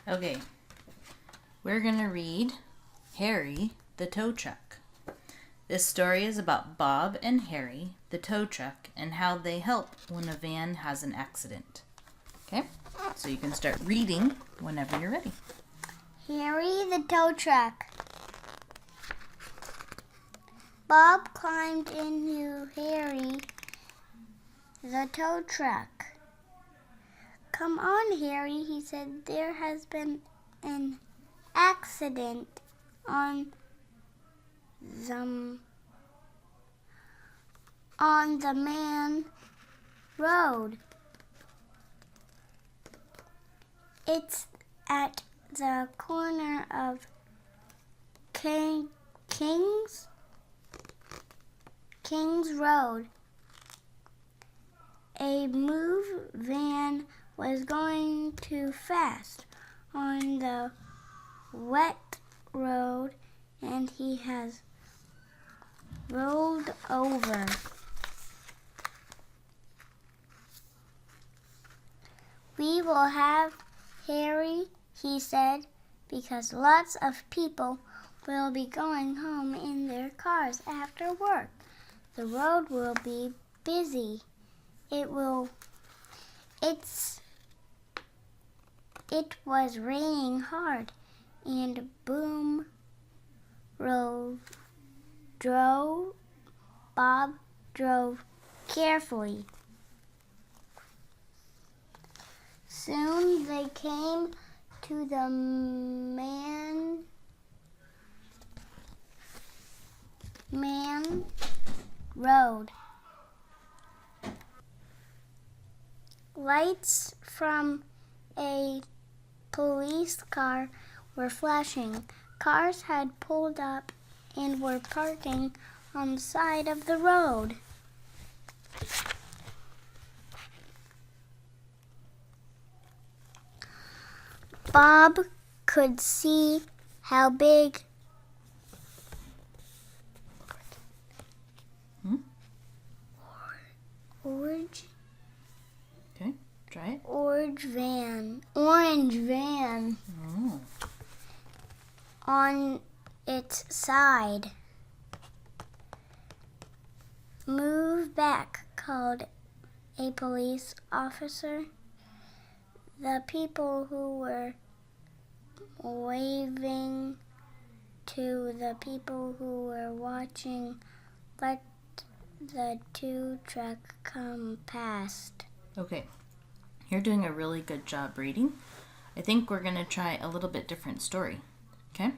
Okay, we're going to read Harry the Tow Truck. This story is about Bob and Harry the tow truck and how they help when a van has an accident. Okay, so you can start reading whenever you're ready. Harry the tow truck. Bob climbed into Harry the tow truck. "Come on, Harry," he said. "There has been an accident on the main road. It's at the corner of King's Road. A move van was going too fast on the wet road and he has rolled over. We will have Harry," he said, "because lots of people will be going home in their cars after work. The road will be busy. It was raining hard, and Bob drove carefully. Soon they came to the main road. Lights from a police car were flashing. Cars had pulled up and were parking on the side of the road. Bob could see how big orange van on its side. "Move back," called a police officer. The people who were waving to the people who were watching let the tow truck come past. Okay, you're doing a really good job reading. I think we're going to try a little bit different story. Okay?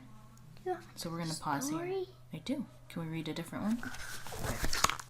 Yeah. So we're going to pause here. I do. Can we read a different one? Okay.